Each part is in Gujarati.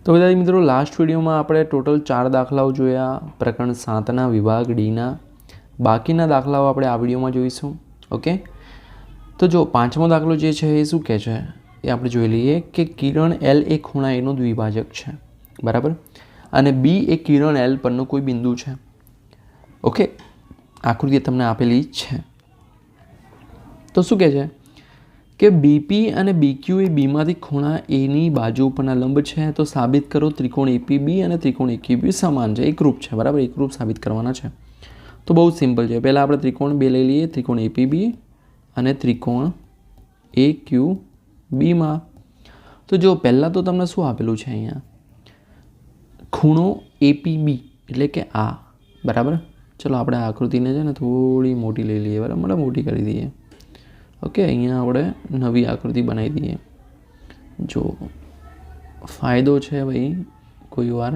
તો વિદ્યાર્થી મિત્રો, લાસ્ટ વિડીયોમાં આપણે ટોટલ 4 દાખલાઓ જોયા પ્રકરણ 7ના વિભાગ ડીના. બાકીના દાખલાઓ આપણે આ વિડીયોમાં જોઈશું. ઓકે, તો જો પાંચમો દાખલો જે છે એ શું કહે છે એ આપણે જોઈ લઈએ કે કિરણ એલ એ ખૂણા એનો દ્વિભાજક છે, બરાબર, અને બી એ કિરણ એલ પરનો કોઈ બિંદુ છે. ઓકે, આકૃતિ તમને આપેલી છે. તો શું કહે છે કે બીપી અને બીક્યુ એ બીમાંથી ખૂણા એની બાજુ ઉપરના લંબ છે. તો સાબિત કરો ત્રિકોણ એપીબી અને ત્રિકોણ એક્યુબી સમાન છે, એકરૂપ છે, બરાબર, એકરૂપ સાબિત કરવાના છે. તો બહુ સિમ્પલ છે. પહેલાં આપણે ત્રિકોણ બે લઈ લઈએ, ત્રિકોણ એપીબી અને ત્રિકોણ એક્યુબીમાં. તો જો પહેલાં તો તમને શું આપેલું છે અહીંયા, ખૂણો એપીબી એટલે કે આ, બરાબર. ચલો આપણે આ આકૃતિને છે ને થોડી મોટી લઈ લઈએ, બરાબર, મતલબ મોટી કરી દઈએ. ઓકે, અહીંયા આપણે નવી આકૃતિ બનાવી દઈએ. જો ફાયદો છે ભાઈ કોઈ વાર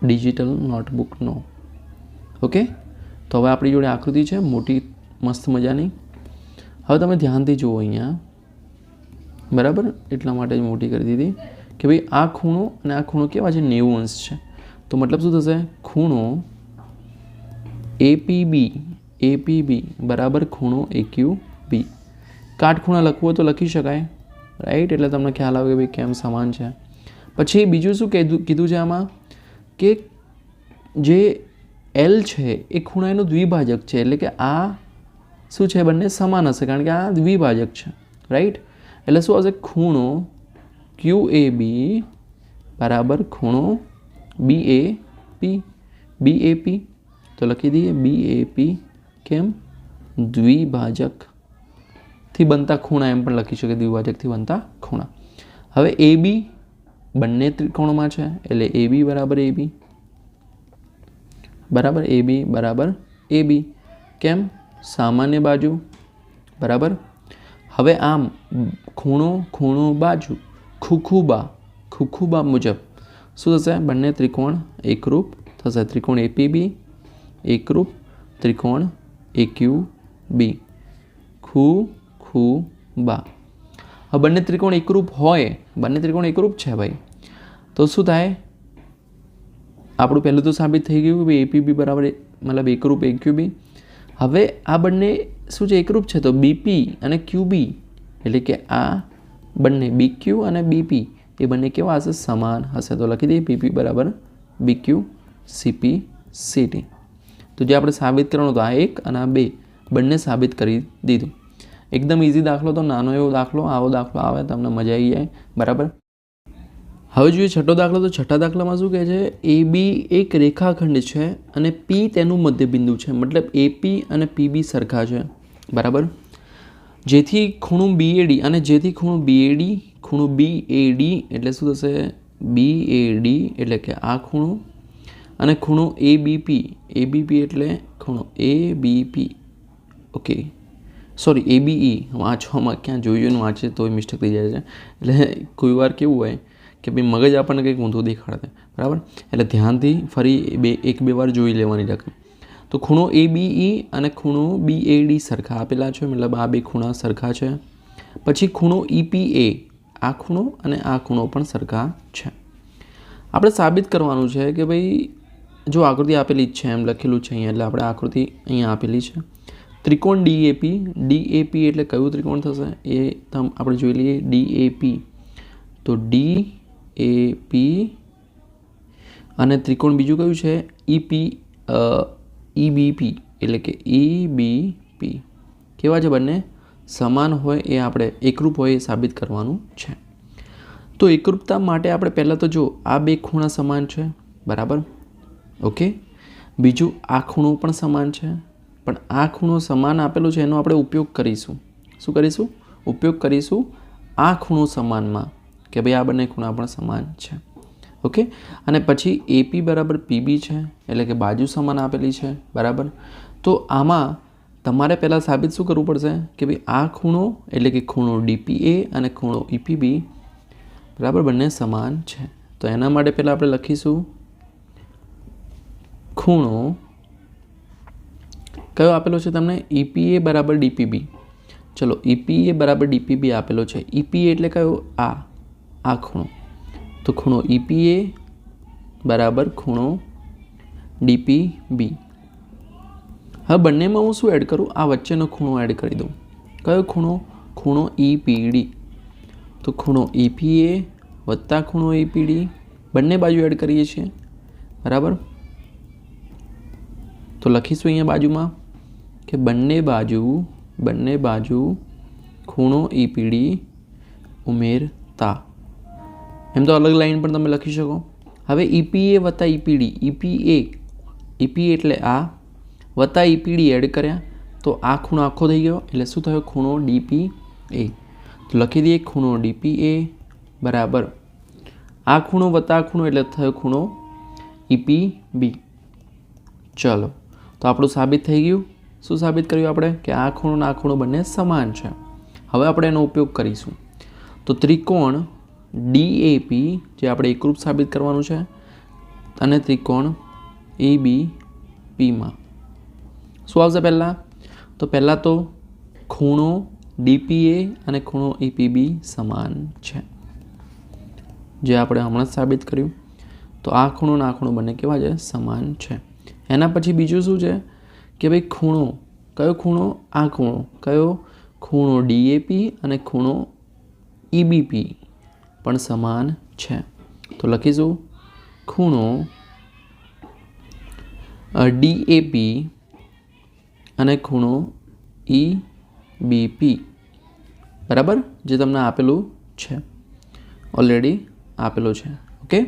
ડિજિટલ નોટબુકનો. ઓકે, તો હવે આપણી જોડે આકૃતિ છે મોટી મસ્ત મજાની. હવે તમે ધ્યાનથી જુઓ અહીંયા, બરાબર, એટલા માટે જ મોટી કરી દીધી કે ભાઈ આ ખૂણો અને આ ખૂણો કેવા છે, 90 અંશ છે. તો મતલબ શું થશે, ખૂણો એપીબી બરાબર ખૂણો એક્યુબી. કાટખૂણા લખવું હોય તો લખી શકાય, રાઈટ, એટલે તમને ખ્યાલ આવે કે ભાઈ કેમ સમાન છે. પછી બીજું શું કીધું છે આમાં કે જે એલ છે એ ખૂણા એનું દ્વિભાજક છે, એટલે કે આ શું છે, બંને સમાન હશે કારણ કે આ દ્વિભાજક છે, રાઈટ. એટલે શું હશે, ખૂણો ક્યુ એ બી બરાબર ખૂણો બીએપી. તો લખી દઈએ બીએપી. કેમ, દ્વિભાજકથી બનતા ખૂણા એમ પણ લખી શકે, દ્વિભાજકથી બનતા ખૂણા. હવે એ બી બંને ત્રિકોણમાં છે એટલે એ બી બરાબર એ બી, બરાબર, એ બી બરાબર એ બી. કેમ, સામાન્ય બાજુ, બરાબર. હવે આમ ખૂણો બાજુ ખુખુબા મુજબ શું થશે, બંને ત્રિકોણ એકરૂપ થશે. ત્રિકોણ એપીબી એકરૂપ ત્રિકોણ એક્યુબી ખુબા. હવે બંને ત્રિકોણ એકરૂપ હોય, બંને ત્રિકોણ એકરૂપ છે ભાઈ, તો શું થાય, આપણું પહેલું તો સાબિત થઈ ગયું કે એપીબી બરાબર મતલબ એકરૂપ એક્યુબી. હવે આ બંને શું છે, એકરૂપ છે, તો બીપી અને ક્યુબી એટલે કે આ બંને બીક્યુ અને બીપી એ બંને કેવા હશે, સમાન હશે. તો લખી દઈએ પીપી બરાબર બીક્યુ સીપી સીટી. તો જે આપણે સાબિત કરવાનું તો આ એક અને આ બે બંને સાબિત કરી દીધું. એકદમ ઇઝી દાખલો, તો નાનો એવો દાખલો, આવો દાખલો આવે તમને મજા આવી જાય, બરાબર. હવે જોઈએ છઠ્ઠો દાખલો. તો છઠ્ઠા દાખલામાં શું કહે છે, એ બી એક રેખાખંડ છે અને પી તેનું મધ્યબિંદુ છે, મતલબ એપી અને પીબી સરખા છે, બરાબર. જેથી ખૂણો બીએડી અને જેથી ખૂણો બીએડી એટલે શું થશે, બીએડી એટલે કે આ ખૂણો અને ખૂણો એબીપી એટલે ખૂણો એબીપી. ઓકે, સોરી એબીઈ, વાંચવામાં ક્યાં જોઈને વાંચે તો મિસ્ટેક થઈ જાય છે. એટલે કોઈ વાર કેવું હોય કે ભાઈ મગજ આપણને કંઈક ઊંધું દેખાડે, બરાબર. એટલે ધ્યાનથી ફરી એક બે વાર જોઈ લેવાની રકમ. તો ખૂણો એબીઈ અને ખૂણો બીએડી સરખા આપેલા છે, મતલબ આ બે ખૂણા સરખા છે. પછી ખૂણો ઈપીએ, આ ખૂણો અને આ ખૂણો પણ સરખા છે. આપણે સાબિત કરવાનું છે કે ભાઈ જો આકૃતિ આપેલી જ છે એમ લખેલું છે અહીંયા, એટલે આપણે આકૃતિ અહીંયા આપેલી છે. ત્રિકોણ ડીએપી એટલે કયું ત્રિકોણ થશે એ આપણે જોઈ લઈએ. ડીએપી, તો ડીએપી અને ત્રિકોણ બીજું કયું છે, ઈબીપી એટલે કે ઈબીપી. કેવા છે, બંને સમાન હોય એ આપણે એકરૂપ હોય એ સાબિત કરવાનું છે. તો એકરૂપતા માટે આપણે પહેલાં તો જો આ બે ખૂણા સમાન છે, બરાબર. ઓકે, બીજું આ ખૂણો પણ સમાન છે, પણ આ ખૂણો સમાન આપેલો છે એનો આપણે ઉપયોગ કરીશું. શું કરીશું, ઉપયોગ કરીશું આ ખૂણો સમાનમાં કે ભાઈ આ બંને ખૂણા પણ સમાન છે. ઓકે, અને પછી એપી બરાબર પીબી છે એટલે કે બાજુ સમાન આપેલી છે, બરાબર. તો આમાં તમારે પહેલાં સાબિત શું કરવું પડશે કે ભાઈ આ ખૂણો એટલે કે ખૂણો ડીપીએ અને ખૂણો ઈપીબી બરાબર બંને સમાન છે. તો એના માટે પહેલાં આપણે લખીશું ખૂણો કયો આપેલો છે તમને, ઈપીએ બરાબર ડીપીબી. ચલો ઈપીએ બરાબર ડીપીબી આપેલો છે. ઈપીએ એટલે કયો, આ ખૂણો, તો ખૂણો EPA બરાબર ખૂણો DPB. હવે બંનેમાં હું શું એડ કરું? આ વચ્ચેનો ખૂણો એડ કરી દઉં. કયો ખૂણો? ખૂણો EPD. તો ખૂણો EPA વત્તા ખૂણો EPD બંને બાજુ એડ કરીએ છીએ, બરાબર. તો લખીશું અહીંયા બાજુમાં કે બંને બાજુ ખૂણો EPD ઉમેરતા. એમ તો અલગ લાઈન પણ તમે લખી શકો. હવે EPA વત્તા EPD, EPA એટલે આ વત્તા EPD એડ કર્યા તો આ ખૂણો આખો થઈ ગયો, એટલે શું થયો? ખૂણો DPA. તો લખી દઈએ ખૂણો DPA બરાબર આ ખૂણો વત્તા આ ખૂણો એટલે થયો ખૂણો EPB. ચલો, તો આપણું સાબિત થઈ ગયું. શું સાબિત કર્યું આપણે? કે આ ખૂણો અને આ ખૂણો બંને સમાન છે. હવે આપણે એનો ઉપયોગ કરીશું. તો ત્રિકોણ DAP જે આપણે એકરૂપ સાબિત કરવાનું છે અને ત્રિકોણ ABPમાં શું આવશે પહેલાં? તો પહેલાં તો ખૂણો DPA અને ખૂણો EPB સમાન છે, જે આપણે હમણાં જ સાબિત કર્યું. તો આ ખૂણો અને આ ખૂણો બંને કેવા છે? સમાન છે. એના પછી બીજું શું છે કે ભાઈ ખૂણો, કયો ખૂણો? આ ખૂણો કયો? ખૂણો DAP અને ખૂણો EBP પણ સમાન છે. તો લખીશું ખૂણો DAP અને ખૂણો EBP બરાબર, જે તમને આપેલું છે, ઓલરેડી આપેલું છે. ઓકે,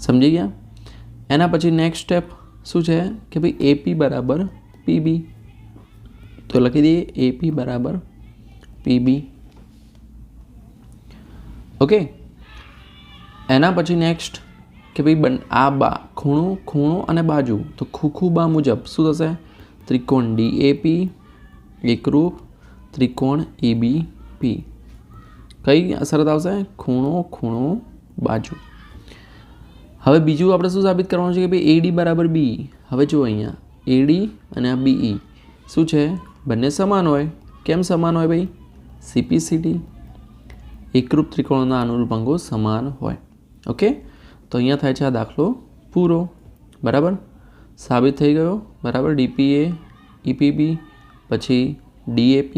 સમજી ગયા? એના પછી નેક્સ્ટ સ્ટેપ શું છે કે ભાઈ AP બરાબર PB. તો લખી દઈએ AP બરાબર PB. ઓકે, એના પછી નેક્સ્ટ કે ભાઈ આ ખૂણો અને બાજુ, તો ખૂબા મુજબ શું થશે? ત્રિકોણ DAP એકરૂપ ત્રિકોણ EBP. કઈ શરત આવશે? ખૂણો બાજુ. હવે બીજું આપણે શું સાબિત કરવાનું છે કે ભાઈ AD બરાબર B. હવે જુઓ અહીંયા AD અને આ BE શું છે? બંને સમાન હોય. કેમ સમાન હોય ભાઈ? CPCD એકરૂપ ત્રિકોણોના અનુરૂપ અંગો સમાન હોય. ઓકે, તો અહીંયા થાય છે આ દાખલો પૂરો. બરાબર, સાબિત થઈ ગયો. બરાબર, DPA EPB પછી DAP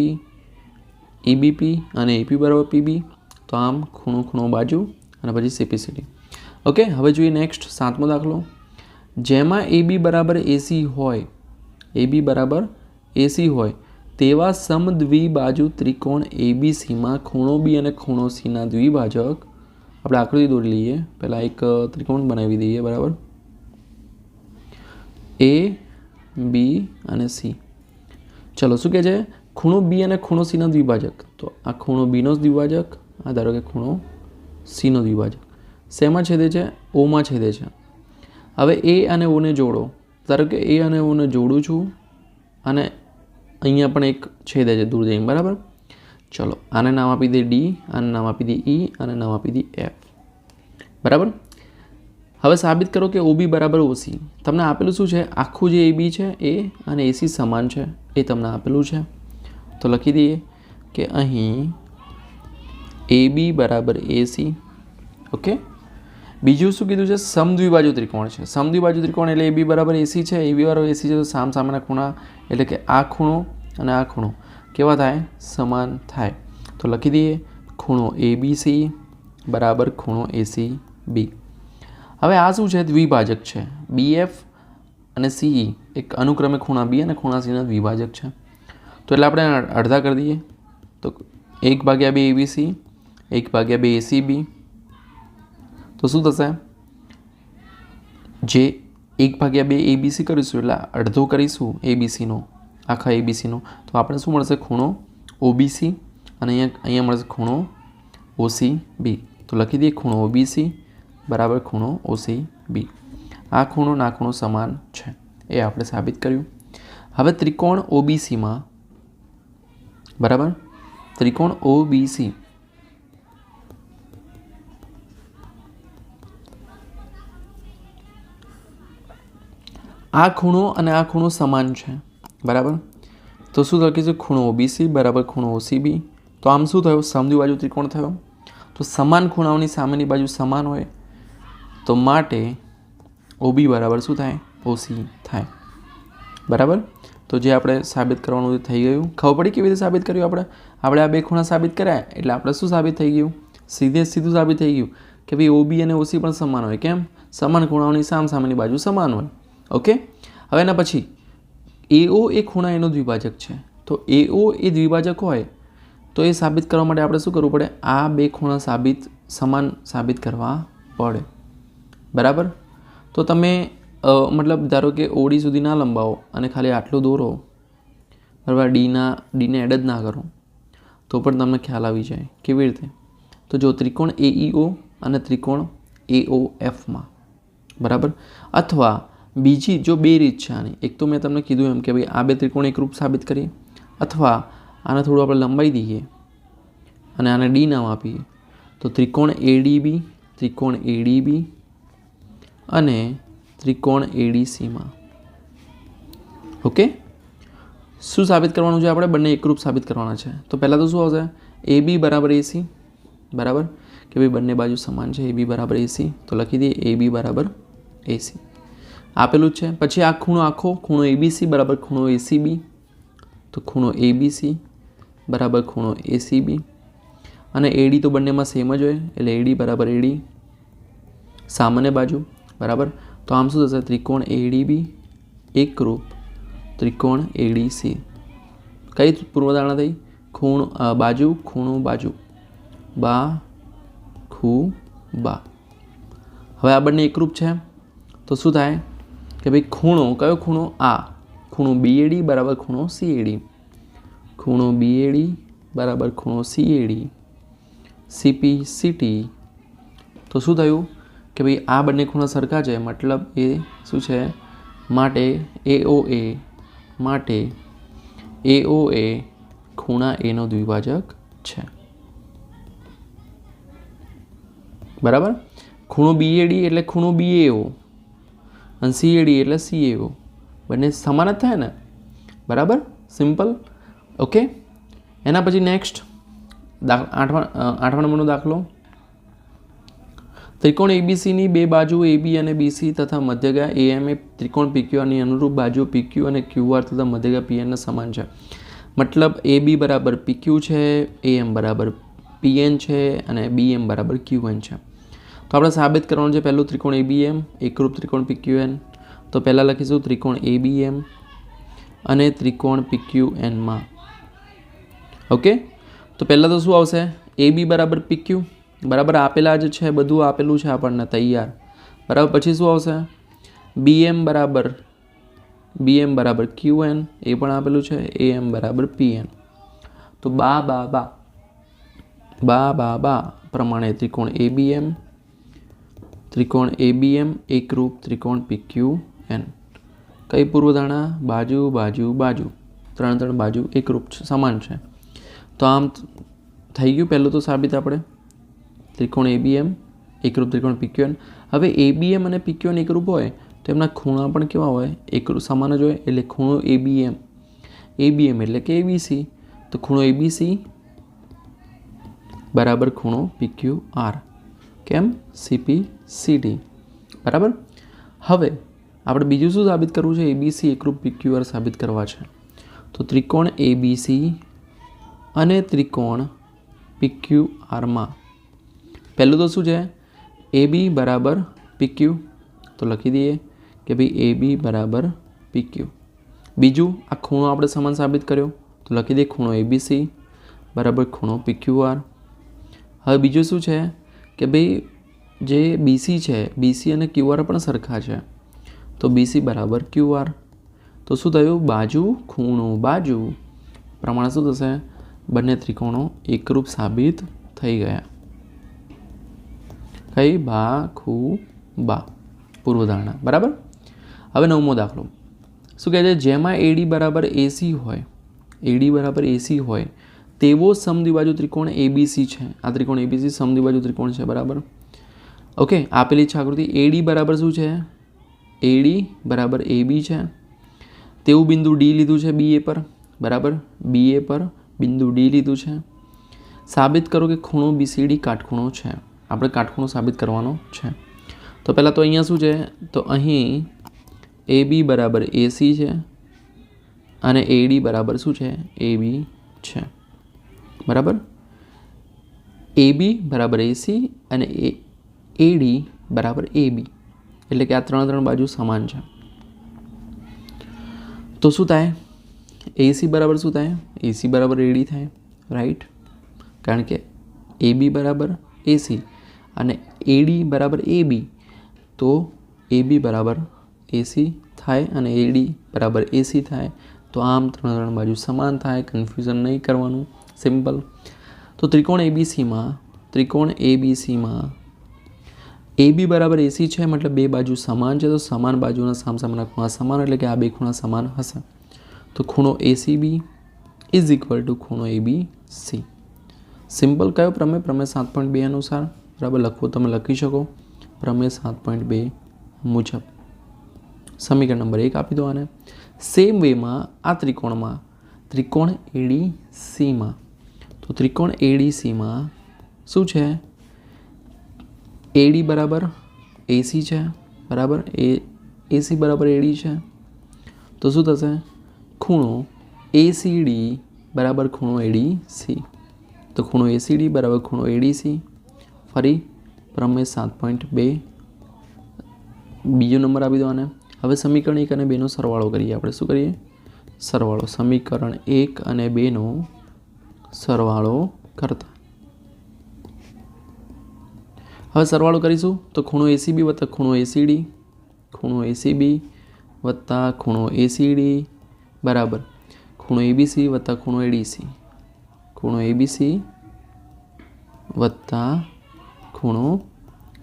EBP અને AP બરાબર PB. તો આમ ખૂણો બાજુ અને પછી CPCD. ઓકે, હવે જોઈએ નેક્સ્ટ 7મો દાખલો, જેમાં AB બરાબર AC હોય, AB બરાબર AC હોય તેવા સમદ્વિબાજુ ત્રિકોણ ABCમાં ખૂણો B અને ખૂણો C ના દ્વિભાજક. આપણે આકૃતિ દોરી લઈએ. પહેલાં એક ત્રિકોણ બનાવી દઈએ. બરાબર, A B અને C. ચલો, શું કહે છે? ખૂણો B અને ખૂણો C ના દ્વિભાજક. તો આ ખૂણો B નો દ્વિભાજક, આ ધારો કે ખૂણો C નો દ્વિભાજક. શેમાં છેદે છે? ઓમાં છેદે છે. હવે A અને O ને જોડો. ધારો કે A અને O ને જોડું છું અને અહીંયા પણ એક છેદે છે દૂર જઈને. બરાબર, ચલો આને નામ આપી દે D, આને નામ આપી દે E અને નામ આપી દે F. બરાબર, હવે સાબિત કરો કે OB બરાબર OC. તમને આપેલું શું છે? આખું જે AB છે એ અને AC સમાન છે, એ તમને આપેલું છે. તો લખી દઈએ કે અહીં AB બરાબર AC. ઓકે, બીજું શું કીધું છે? સમદ્વિબાજુ ત્રિકોણ છે. સમદ્વિબાજુ ત્રિકોણ એટલે AB બરાબર AC છે, AB બરાબર AC છે. તો સામસામેના ખૂણા એટલે કે આ ખૂણો અને આ ખૂણો કેવા થાય? સમાન થાય. તો લખી દઈએ ખૂણો ABC બરાબર ખૂણો ACB. હવે આ શું છે? દ્વિભાજક છે. BF અને CE એક અનુક્રમે ખૂણા B અને ખૂણા C ના દ્વિભાજક છે. તો એટલે આપણે અડધા કરી દઈએ. તો 1/2 ABC 1/2 ACB. તો શું થશે? જે 1/2 ABC કરીશું એટલે અડધો કરીશું ABCનો, આખા ABCનો. તો આપણે શું મળશે? ખૂણો OBC અને અહીંયા મળશે ખૂણો OCB. તો લખી દઈએ ખૂણો OBC બરાબર ખૂણો OCB. આ ખૂણો ના ખૂણો સમાન છે, એ આપણે સાબિત કર્યું. હવે ત્રિકોણ OBCમાં, બરાબર, ત્રિકોણ OBC આ ખૂણો અને આ ખૂણો સમાન છે. બરાબર, તો શું લખીશું? ખૂણો OBC બરાબર ખૂણો OCB. તો આમ શું થયું? સમદ્વિબાજુ ત્રિકોણ થયો. તો સમાન ખૂણાઓની સામેની બાજુ સમાન હોય તો માટે OB બરાબર શું થાય? OC થાય. બરાબર. તો જે આપણે સાબિત કરવાનું થઈ ગયું. ખબર પડી કેવી રીતે સાબિત કર્યું આપણે આ બે ખૂણા સાબિત કર્યા એટલે આપણે શું સાબિત થઈ ગયું? સીધું સાબિત થઈ ગયું કે ભાઈ OB અને OC પણ સમાન હોય. કેમ? સમાન ખૂણાઓની સામેની બાજુ સમાન હોય. ઓકે. હવે એના પછી AO એ ખૂણા એનો દ્વિભાજક છે. તો AO એ દ્વિભાજક હોય તો એ સાબિત કરવા માટે આપણે શું કરવું પડે? આ બે ખૂણા સમાન સાબિત કરવા પડે. બરાબર. તો તમે મતલબ ધારો કે OD સુધી ના લંબાવો અને ખાલી આટલું દોરો, બરાબર, ડીને એડ જ ના કરો તો પણ તમને ખ્યાલ આવી જાય. કેવી રીતે? તો જો ત્રિકોણ AEO અને ત્રિકોણ AOFમાં, બરાબર, અથવા બીજી જો બે રીત છે આની. એક તો મેં તમને કીધું એમ કે ભાઈ આ બે ત્રિકોણ એકરૂપ સાબિત કરીએ, અથવા આને થોડું આપણે લંબાઈ દઈએ અને આને D નામ આપીએ તો ત્રિકોણ ADB અને ત્રિકોણ ADCમાં. ઓકે. શું સાબિત કરવાનું છે આપણે? બંને એકરૂપ સાબિત કરવાના છે. તો પહેલાં તો શું આવશે? AB બરાબર AC, બરાબર, કે ભાઈ બંને બાજુ સમાન છે. AB બરાબર AC તો લખી દઈએ AB બરાબર AC. આપેલું જ છે. પછી આ ખૂણો ABC બરાબર ખૂણો ACB, તો ખૂણો ABC બરાબર ખૂણો ACB અને AD તો બંનેમાં સેમ જ હોય એટલે AD બરાબર AD સામાન્ય બાજુ, બરાબર. તો આમ શું થશે? ત્રિકોણ ADB એકરૂપ ત્રિકોણ ADC. કઈ પૂર્વધારણા થઈ? બાજુ ખૂણો બાજુ, બા. હવે આ બંને એકરૂપ છે તો શું થાય કે ભાઈ કયો ખૂણો? આ ખૂણો BAD બરાબર ખૂણો CAD, ખૂણો BAD બરાબર ખૂણો CAD, CP CT. તો શું થયું કે ભાઈ આ બંને ખૂણા સરખા છે, મતલબ એ શું છે? માટે AOA ખૂણા A નો દ્વિભાજક છે. બરાબર. ખૂણો BAD એટલે ખૂણો BAO અને CAD એટલે CAO. બંને સમાન જ થાય ને? બરાબર. સિમ્પલ. ઓકે. એના પછી નેક્સ્ટ 8મા નંબરનો દાખલો. ત્રિકોણ ABCની બે બાજુ AB અને BC તથા મધ્યગા AM એ ત્રિકોણ PQRની અનુરૂપ બાજુ PQ અને QR તથા મધ્યગા PN સમાન છે. મતલબ AB બરાબર PQ છે, AM બરાબર PN છે અને BM બરાબર QN છે. તો આપણે સાબિત કરવાનું છે પહેલું ત્રિકોણ ABM એકરૂપ ત્રિકોણ PQN. તો પહેલાં લખીશું ત્રિકોણ ABM અને ત્રિકોણ PQNમાં. ઓકે. તો પહેલાં તો શું આવશે? AB બરાબર PQ, બરાબર, આપેલા જ છે, બધું આપેલું છે આપણને તૈયાર, બરાબર. પછી શું આવશે? BM બરાબર QN, એ પણ આપેલું છે. AM બરાબર PN. તો બા પ્રમાણે ત્રિકોણ ABM એકરૂપ ત્રિકોણ PQN. કઈ પૂર્વધારણા? બાજુ ત્રણ બાજુ એકરૂપ સમાન છે. તો આમ થઈ ગયું પહેલું તો સાબિત આપણે ત્રિકોણ ABM એકરૂપ ત્રિકોણ PQN. હવે ABM અને PQN એકરૂપ હોય તો એમના ખૂણા પણ કેવા હોય? એકરૂપ સમાન જ હોય. એટલે ખૂણો ABM એટલે કે ABC, તો ખૂણો ABC બરાબર ખૂણો PQR. કેમ? CP CT. બરાબર. હવે આપણે બીજું શું સાબિત કરવું છે? ABC એકરૂપ PQR સાબિત કરવા છે. તો ત્રિકોણ ABC અને ત્રિકોણ PQRમાં પહેલું તો શું છે? AB બરાબર PQ, તો લખી દઈએ કે ભાઈ AB બરાબર PQ. બીજું આ ખૂણો આપણે સમાન સાબિત કર્યો તો લખી દઈએ ખૂણો ABC બરાબર ખૂણો PQR. હવે બીજું શું છે કે ભાઈ જે BC છે, BC અને QR પણ સરખા છે તો BC બરાબર QR. તો શું થયું? બાજુ ખૂણો બાજુ પ્રમાણે શું થશે? બંને ત્રિકોણો એકરૂપ સાબિત થઈ ગયા. કઈ? બા પૂર્વધારણા. બરાબર. હવે 9મો દાખલો શું કહે છે? જેમાં AD બરાબર AC હોય તેવો સમદ્વિબાજુ ત્રિકોણ ABC છે. આ ત્રિકોણ ABC સમદ્વિબાજુ ત્રિકોણ છે. બરાબર. ઓકે. આપેલી છે આકૃતિ. AD બરાબર શું છે? AD બરાબર AB છે. તેવું બિંદુ D લીધું છે BA પર, બરાબર, BA પર બિંદુ D લીધું છે. સાબિત કરો કે ખૂણો BCD કાટખૂણો છે. આપણે કાટખૂણો સાબિત કરવાનો છે. તો પહેલાં તો અહીંયા શું છે, તો અહીં AB બરાબર AC છે અને AD બરાબર શું છે, AB છે. બરાબર. AB બરાબર AC અને AD બરાબર AB, એટલે કે આ ત્રણ બાજુ સમાન છે. તો શું થાય, AC બરાબર શું થાય, AC બરાબર AD થાય, રાઈટ. કારણ કે AB બરાબર AC અને AD બરાબર AB, તો AB બરાબર AC થાય અને AD બરાબર AC થાય. તો આમ ત્રણ બાજુ સમાન થાય, કન્ફ્યુઝન નહીં કરવાનું, સિમ્પલ. તો ત્રિકોણ ABCમાં AB બરાબર AC છે, મતલબ બે બાજુ સમાન છે. તો સમાન બાજુના સામસામેના ખૂણા સમાન, એટલે કે આ બે ખૂણા સમાન હશે. તો ખૂણો ACB ઇઝ ઇક્વલ ટુ ખૂણો ABC. સિમ્પલ. કયો પ્રમેય? પ્રમેય 7.2 અનુસાર. બરાબર. લખવું તમે લખી શકો પ્રમેય 7.2 મુજબ. સમીકરણ નંબર 1 આપી દો આને. સેમ વેમાં આ ત્રિકોણ ADCમાં, તો ત્રિકોણ ADCમાં શું છે, AD બરાબર AC છે, બરાબર. AC બરાબર AD છે. તો શું થશે, ખૂણો ACD બરાબર ખૂણો ADC. તો ખૂણો ACD બરાબર ખૂણો ADC. ફરી પ્રમેય 7.2 બીજો નંબર આપી દો આને. હવે સમીકરણ 1 અને 2નો સરવાળો કરીએ. આપણે શું કરીએ, સરવાળો. સમીકરણ 1 અને 2નો સરવાળો કરતા. હવે સરવાળો કરીશું તો ખૂણો ACB વત્તા ખૂણો ACD, ખૂણો ACB વત્તા ખૂણો ACD બરાબર ખૂણો ABC વત્તા ખૂણો ADC, ખૂણો ABC વત્તા ખૂણો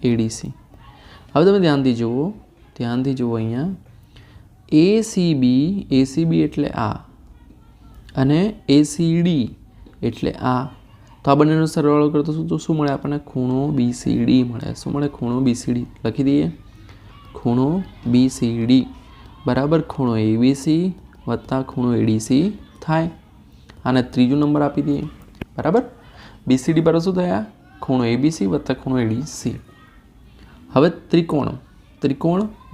ADC. હવે તમે ધ્યાનથી જુઓ અહીંયા ACB એટલે આ અને ACD એટલે આ. તો આ બંનેનો સરવાળો કરતો શું મળે આપણને, ખૂણો BCD મળે. શું મળે, ખૂણો BCD. લખી દઈએ, ખૂણો BCD બરાબર ખૂણો ABC વત્તા ખૂણો ADC થાય. આને ત્રીજો નંબર આપી દઈએ. બરાબર. BCD બરાબર શું થયા, ખૂણો ABC વત્તા ખૂણો ADC. હવે ત્રિકોણ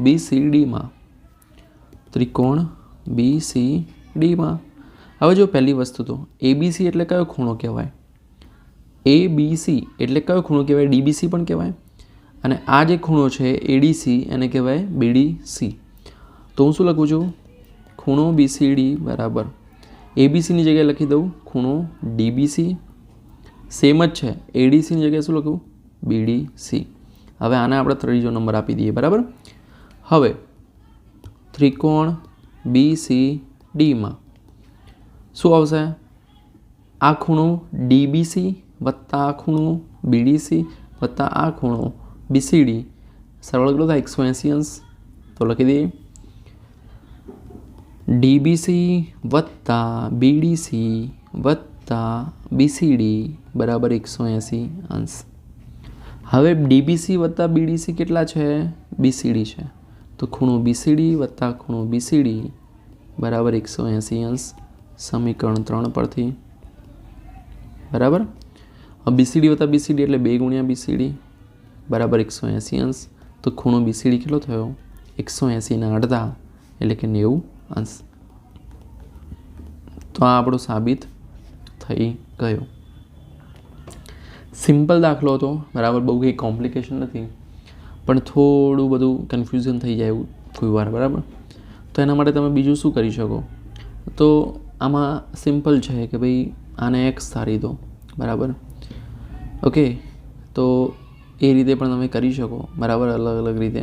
BCDમાં હવે જો પહેલી વસ્તુ તો ABC એટલે કયો ખૂણો કહેવાય, ABC એટલે કયો ખૂણો કહેવાય, DBC પણ કહેવાય. અને આ જે ખૂણો છે ADC એને કહેવાય BDC. તો હું શું લખું છું, ખૂણો BCD બરાબર ABCની જગ્યાએ લખી દઉં ખૂણો DBC. સેમ જ છે, ADCની જગ્યાએ શું લખું, BDC. હવે આને આપણે ત્રીજો નંબર આપી દઈએ. બરાબર. હવે ત્રિકોણ BCDમાં શું આવશે, આ ખૂણો DBC વત્તા આ ખૂણો BDC વત્તા આ ખૂણો BCD સરવાળો કેટલો થાય, 180 અંશ. તો લખી દઈએ DBC વત્તા BDC વત્તા BCD બરાબર 180 અંશ. હવે DBC વત્તા BDC કેટલા છે, BCD છે. તો ખૂણો BCD વત્તા ખૂણો BCD બરાબર 180 અંશ. સમીકરણ 3 પરથી. બરાબર. BCD વત્તા BCD એટલે 2 ગુણ્યા BCD બરાબર 180 અંશ. તો ખૂણો BCD કેટલો થયો, 180ના અડધા એટલે કે 90 અંશ. તો આ આપણો સાબિત થઈ ગયો. સિમ્પલ દાખલો હતો. બરાબર. બહુ કંઈ કોમ્પ્લિકેશન નથી, પણ થોડું બધું કન્ફ્યુઝન થઈ જાય એવું કોઈ વાર. બરાબર. તો એના માટે તમે બીજું શું કરી શકો, તો આમાં સિમ્પલ છે કે ભાઈ આને X ધારી દો. બરાબર. ઓકે. તો એ રીતે પણ તમે કરી શકો. બરાબર. અલગ અલગ રીતે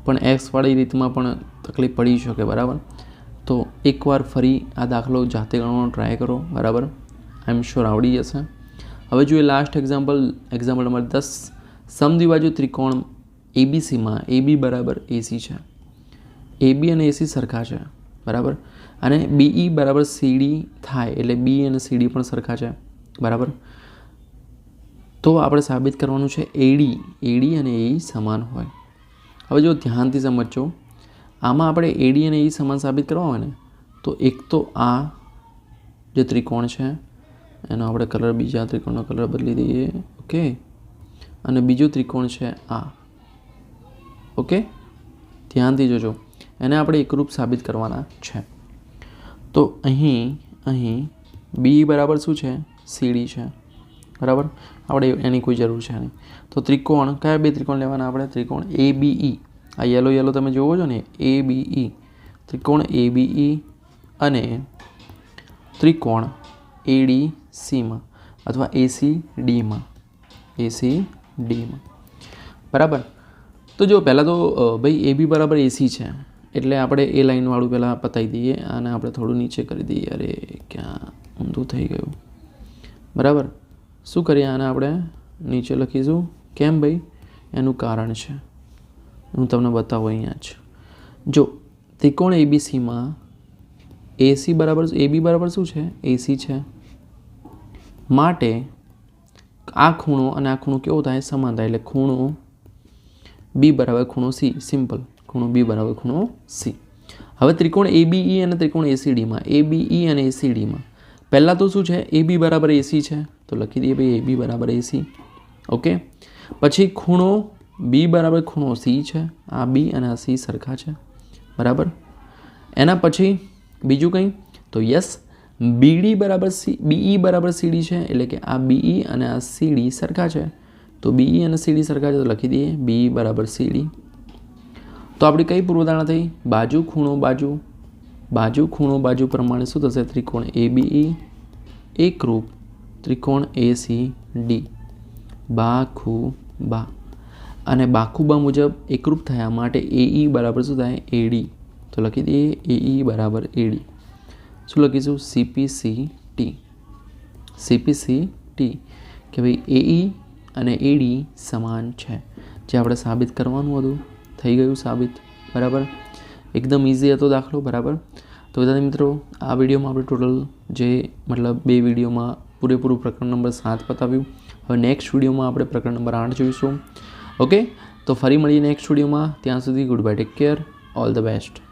પણ Xવાળી રીતમાં પણ તકલીફ પડી શકે. બરાબર. તો એકવાર ફરી આ દાખલો જાતે ગણવાનો ટ્રાય કરો. બરાબર. આઈ એમ શ્યોર આવડી જશે. હવે જોઈએ લાસ્ટ એક્ઝામ્પલ નંબર 10. સમદ્વિબાજુ ત્રિકોણ ABCમાં AB બરાબર AC છે. AB અને AC સરખા છે. બરાબર. અને BE બરાબર CD થાય એટલે B અને CD પણ સરખા છે. બરાબર. તો આપણે સાબિત કરવાનું છે AD અને AE સમાન હોય. હવે જો ધ્યાનથી સમજજો, આમાં આપણે AD અને AE સમાન સાબિત કરવા હોય ને, તો એક તો આ જે ત્રિકોણ છે એનો આપણે કલર બીજા ત્રિકોણનો કલર બદલી દઈએ. ઓકે, અને બીજું ત્રિકોણ છે આ. ઓકે, ધ્યાનથી જોજો, એને આપણે એકરૂપ સાબિત કરવાના છે. તો અહીં બી બરાબર શું છે? સીડી છે. બરાબર, આપણે એની કોઈ જરૂર છે નહીં. તો ત્રિકોણ, કયા બે ત્રિકોણ લેવાના આપણે? ત્રિકોણ ABE. આ યલો તમે જોવો છો ને, ABE, ત્રિકોણ ABE અને ત્રિકોણ ADCમાં અથવા ACDમાં. બરાબર. તો જો પહેલાં તો ભાઈ AB બરાબર AC છે, એટલે આપણે એ લાઈનવાળું પહેલાં પતાવી દઈએ અને આપણે થોડું નીચે કરી દઈએ. અરે ક્યાં ઊંધું થઈ ગયું. બરાબર, શું કરીએ? આને આપણે નીચે લખીશું. કેમ ભાઈ? એનું કારણ છે, હું તમને બતાવું અહીંયા જ. જો ત્રિકોણ ABCમાં AB બરાબર શું છે? AC છે. માટે આ ખૂણો અને આ ખૂણો કેવો થાય? સમાન થાય. એટલે ખૂણો B બરાબર ખૂણો C. સિમ્પલ, ખૂણો B બરાબર ખૂણો C. હવે ત્રિકોણ ABE અને ત્રિકોણ ACDમાં, ABE અને ACDમાં પહેલાં તો શું છે? AB બરાબર AC છે, તો લખી દઈએ ભાઈ AB બરાબર AC. ઓકે, પછી ખૂણો B બરાબર ખૂણો C છે. આ B અને આ C સરખા છે. બરાબર. એના પછી બીજું કંઈ? તો યસ, BE બરાબર CD છે, એટલે કે આ BE અને આ CD સરખા છે. તો BE અને CD સરખા છે, તો લખી દઈએ BE બરાબર CD. તો આપણી કઈ પૂર્વધારણા થઈ? બાજુ ખૂણો બાજુ પ્રમાણે શું થશે? ત્રિકોણ ABE એકરૂપ ત્રિકોણ ACD. બાખુબા. અને બાખુબા મુજબ એકરૂપ થયા માટે AE બરાબર શું થાય? AD. તો લખી દઈએ AE બરાબર AD. શું લખીશું? CPCT કે ભાઈ AE અને AD સમાન છે, જે આપણે સાબિત કરવાનું હતું. થઈ ગયું સાબિત. બરાબર, એકદમ ઇઝી હતો દાખલો. બરાબર. તો વિદ્યાર્થી મિત્રો, આ વિડીયોમાં આપણે ટોટલ બે વિડીયોમાં પૂરેપૂરું પ્રકરણ નંબર 7 પતાવ્યું. હવે નેક્સ્ટ વિડીયોમાં આપણે પ્રકરણ નંબર 8 જોઈશું. ઓકે, તો ફરી મળીએ નેક્સ્ટ વિડીયોમાં. ત્યાં સુધી good bye, take care, all the best.